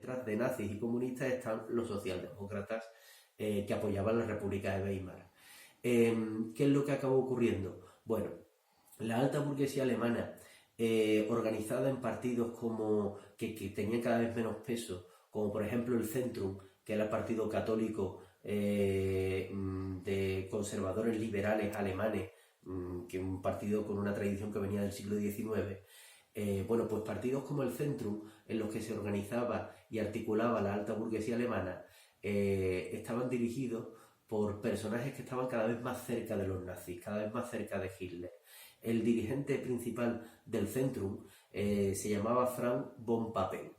detrás de nazis y comunistas están los socialdemócratas que apoyaban la República de Weimar. ¿Qué es lo que acabó ocurriendo? Bueno, la alta burguesía alemana, organizada en partidos que tenían cada vez menos peso, como por ejemplo el Zentrum, que era el partido católico de conservadores liberales alemanes, que es un partido con una tradición que venía del siglo XIX. Bueno, pues partidos como el Zentrum, en los que se organizaba y articulaba la alta burguesía alemana, estaban dirigidos por personajes que estaban cada vez más cerca de los nazis, cada vez más cerca de Hitler. El dirigente principal del Zentrum se llamaba Franz von Papen.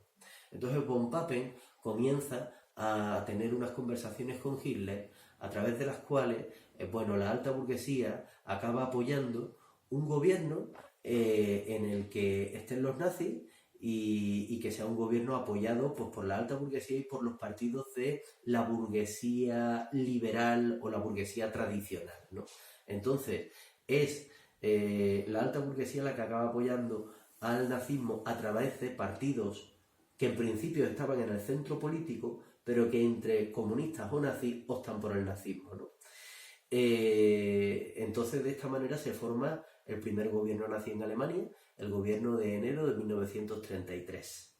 Entonces von Papen comienza a tener unas conversaciones con Hitler, a través de las cuales bueno, la alta burguesía acaba apoyando un gobierno en el que estén los nazis y que sea un gobierno apoyado pues, por la alta burguesía y por los partidos de la burguesía liberal o la burguesía tradicional, ¿no? Entonces, es la alta burguesía la que acaba apoyando al nazismo a través de partidos que en principio estaban en el centro político, pero que entre comunistas o nazis optan por el nazismo, ¿no? Entonces, de esta manera se forma el primer gobierno nazi en Alemania, el gobierno de enero de 1933.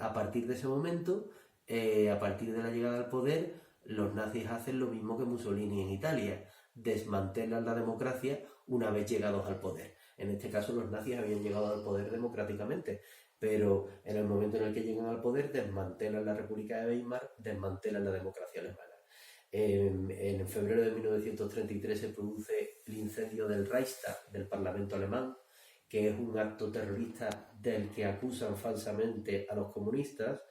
A partir de ese momento, a partir de la llegada al poder, los nazis hacen lo mismo que Mussolini en Italia, desmantelan la democracia una vez llegados al poder. En este caso, los nazis habían llegado al poder democráticamente, pero en el momento en el que llegan al poder, desmantelan la República de Weimar, desmantelan la democracia alemana. En febrero de 1933 se produce el incendio del Reichstag, del Parlamento alemán, que es un acto terrorista del que acusan falsamente a los comunistas,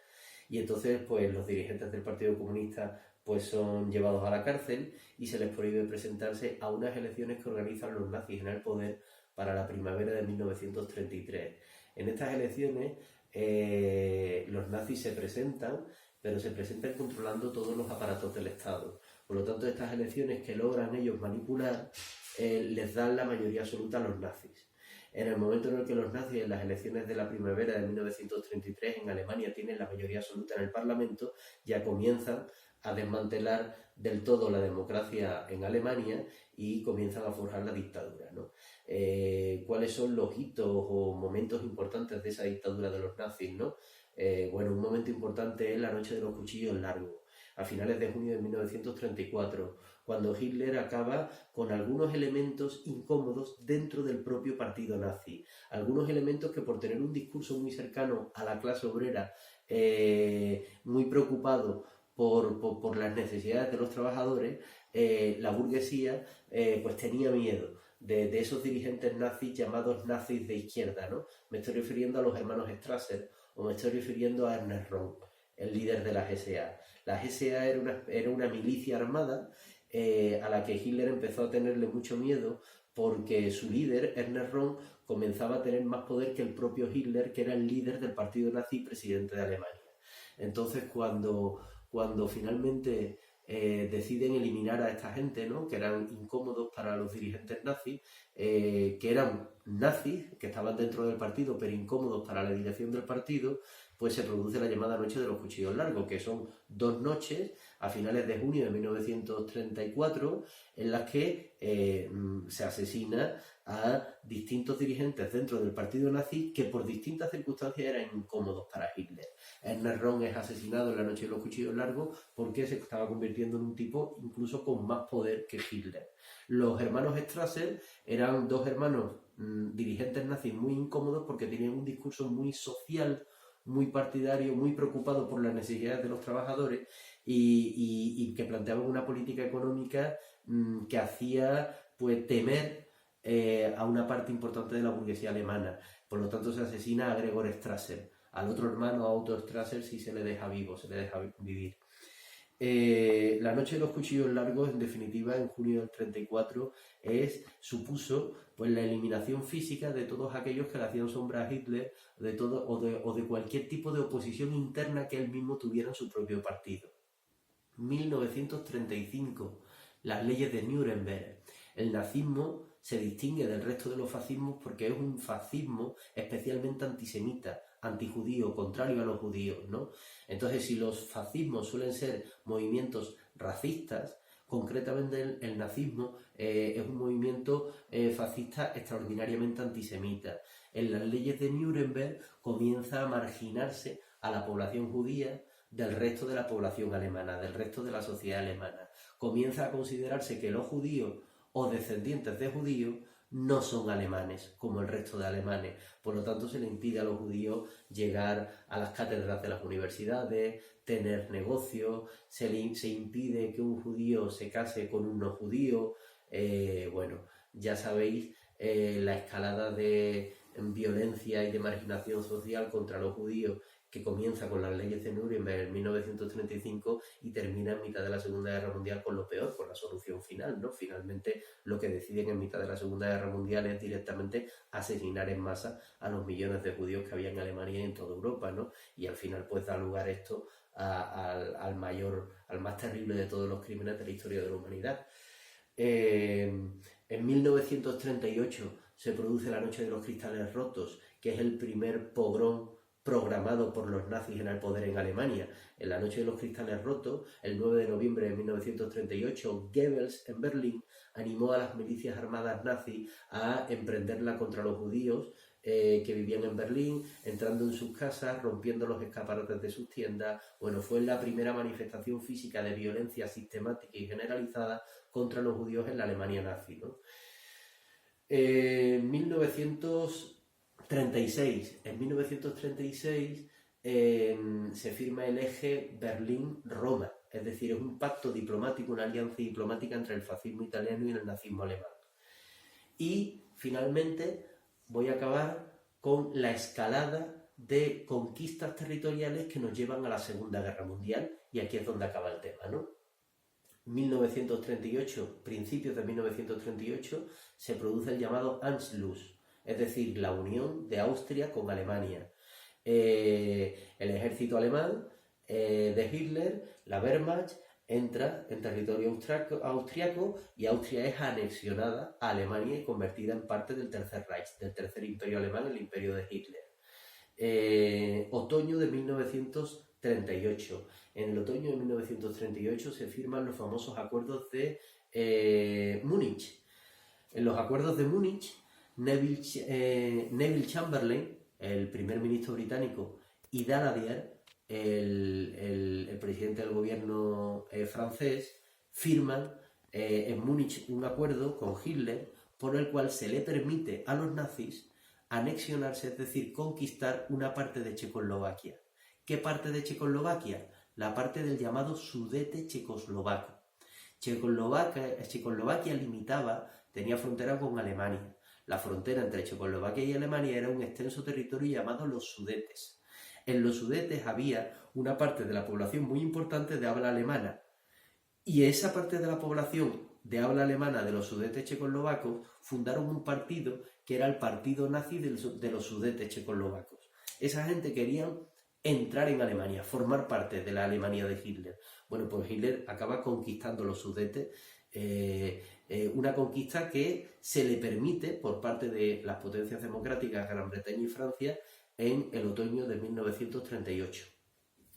y entonces pues los dirigentes del Partido Comunista pues son llevados a la cárcel y se les prohíbe presentarse a unas elecciones que organizan los nazis en el poder para la primavera de 1933. En estas elecciones los nazis se presentan, pero se presentan controlando todos los aparatos del Estado. Por lo tanto, estas elecciones que logran ellos manipular les dan la mayoría absoluta a los nazis. En el momento en el que los nazis en las elecciones de la primavera de 1933 en Alemania tienen la mayoría absoluta en el Parlamento, ya comienzan a desmantelar del todo la democracia en Alemania y comienzan a forjar la dictadura, ¿no? ¿Cuáles son los hitos o momentos importantes de esa dictadura de los nazis, ¿no? Bueno, un momento importante es la noche de los cuchillos largos, a finales de junio de 1934, cuando Hitler acaba con algunos elementos incómodos dentro del propio partido nazi. Algunos elementos que por tener un discurso muy cercano a la clase obrera, muy preocupado por las necesidades de los trabajadores, la burguesía pues tenía miedo de esos dirigentes nazis llamados nazis de izquierda, ¿no? Me estoy refiriendo a los hermanos Strasser, o me estoy refiriendo a Ernest Röhm, el líder de la GSA. La GSA era una milicia armada a la que Hitler empezó a tenerle mucho miedo porque su líder, Ernest Röhm, comenzaba a tener más poder que el propio Hitler, que era el líder del partido nazi y presidente de Alemania. Entonces, cuando finalmente deciden eliminar a esta gente, ¿no? Que eran incómodos para los dirigentes nazis, que eran nazis, que estaban dentro del partido, pero incómodos para la dirección del partido, pues se produce la llamada Noche de los Cuchillos Largos, que son 2 noches a finales de junio de 1934, en las que se asesina a distintos dirigentes dentro del partido nazi que por distintas circunstancias eran incómodos para Hitler. Ernest Röhm es asesinado en la Noche de los Cuchillos Largos porque se estaba convirtiendo en un tipo incluso con más poder que Hitler. Los hermanos Strasser eran 2 hermanos dirigentes nazis muy incómodos porque tenían un discurso muy social, muy partidario, muy preocupado por las necesidades de los trabajadores y que planteaban una política económica que hacía pues temer a una parte importante de la burguesía alemana. Por lo tanto, se asesina a Gregor Strasser. Al otro hermano, a Otto Strasser, sí se le deja vivo, se le deja vivir. La Noche de los Cuchillos Largos, en definitiva, en junio del 34, supuso pues, la eliminación física de todos aquellos que le hacían sombra a Hitler o de cualquier tipo de oposición interna que él mismo tuviera en su propio partido. 1935, las leyes de Nuremberg. El nazismo se distingue del resto de los fascismos porque es un fascismo especialmente antisemita, antijudío, contrario a los judíos, ¿no? Entonces, si los fascismos suelen ser movimientos racistas, concretamente el nazismo es un movimiento fascista extraordinariamente antisemita. En las leyes de Nuremberg comienza a marginarse a la población judía del resto de la población alemana, del resto de la sociedad alemana. Comienza a considerarse que los judíos o descendientes de judíos no son alemanes, como el resto de alemanes. Por lo tanto, se le impide a los judíos llegar a las cátedras de las universidades, tener negocios, se impide que un judío se case con un no judío. Bueno, ya sabéis la escalada de violencia y de marginación social contra los judíos que comienza con las leyes de Nuremberg en 1935 y termina en mitad de la Segunda Guerra Mundial con lo peor, con la solución final, ¿no? Finalmente lo que deciden en mitad de la Segunda Guerra Mundial es directamente asesinar en masa a los millones de judíos que había en Alemania y en toda Europa, ¿no? Y al final pues da lugar esto al más terrible de todos los crímenes de la historia de la humanidad. En 1938 se produce la Noche de los Cristales Rotos, que es el primer pogrom programado por los nazis en el poder en Alemania. En la Noche de los Cristales Rotos, el 9 de noviembre de 1938, Goebbels en Berlín animó a las milicias armadas nazis a emprenderla contra los judíos que vivían en Berlín, entrando en sus casas, rompiendo los escaparates de sus tiendas. Bueno, fue la primera manifestación física de violencia sistemática y generalizada contra los judíos en la Alemania nazi, ¿no? En 1936 se firma el eje Berlín-Roma, es decir, es un pacto diplomático, una alianza diplomática entre el fascismo italiano y el nazismo alemán. Y finalmente voy a acabar con la escalada de conquistas territoriales que nos llevan a la Segunda Guerra Mundial, y aquí es donde acaba el tema, ¿no? 1938, principios de 1938, se produce el llamado Anschluss, es decir, la unión de Austria con Alemania. El ejército alemán de Hitler, la Wehrmacht, entra en territorio austriaco y Austria es anexionada a Alemania y convertida en parte del Tercer Reich, del Tercer Imperio Alemán, el imperio de Hitler. Otoño de 1938. En el otoño de 1938 se firman los famosos acuerdos de Múnich. En los acuerdos de Múnich, Neville Chamberlain, el primer ministro británico, y Daladier, el presidente del gobierno francés, firman en Múnich un acuerdo con Hitler por el cual se le permite a los nazis anexionarse, es decir, conquistar una parte de Checoslovaquia. ¿Qué parte de Checoslovaquia? La parte del llamado Sudete checoslovaco. Checoslovaquia tenía frontera con Alemania. La frontera entre Checoslovaquia y Alemania era un extenso territorio llamado los Sudetes. En los Sudetes había una parte de la población muy importante de habla alemana. Y esa parte de la población de habla alemana de los Sudetes checoslovacos fundaron un partido que era el Partido Nazi de los Sudetes checoslovacos. Esa gente quería entrar en Alemania, formar parte de la Alemania de Hitler. Bueno, pues Hitler acaba conquistando los Sudetes, una conquista que se le permite por parte de las potencias democráticas Gran Bretaña y Francia en el otoño de 1938.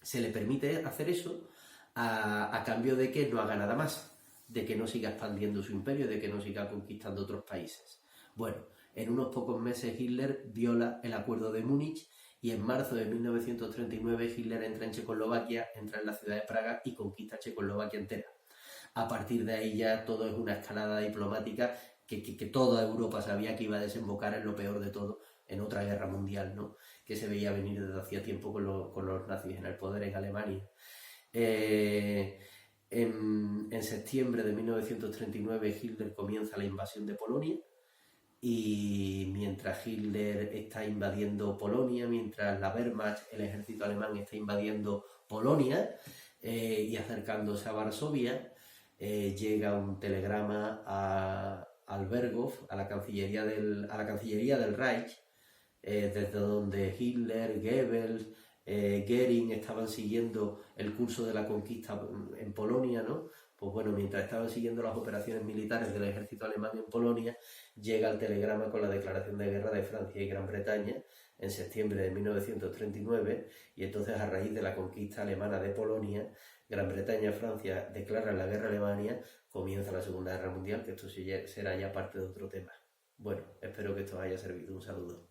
Se le permite hacer eso a cambio de que no haga nada más, de que no siga expandiendo su imperio, de que no siga conquistando otros países. Bueno, en unos pocos meses Hitler viola el acuerdo de Múnich y en marzo de 1939 Hitler entra en Checoslovaquia, entra en la ciudad de Praga y conquista Checoslovaquia entera. A partir de ahí ya todo es una escalada diplomática que toda Europa sabía que iba a desembocar en lo peor de todo, en otra guerra mundial, ¿no? Que se veía venir desde hacía tiempo con los nazis en el poder en Alemania. En septiembre de 1939 Hitler comienza la invasión de Polonia. Y mientras Hitler está invadiendo Polonia, mientras la Wehrmacht, el ejército alemán, está invadiendo Polonia y acercándose a Varsovia, llega un telegrama al Berghof, a la Cancillería del Reich, desde donde Hitler, Goebbels, Göring estaban siguiendo el curso de la conquista en Polonia, ¿no? Pues bueno, mientras estaban siguiendo las operaciones militares del ejército alemán en Polonia, llega el telegrama con la declaración de guerra de Francia y Gran Bretaña, en septiembre de 1939, y entonces a raíz de la conquista alemana de Polonia, Gran Bretaña y Francia declaran la guerra a Alemania, comienza la Segunda Guerra Mundial, que esto sí será ya parte de otro tema. Bueno, espero que esto os haya servido. Un saludo.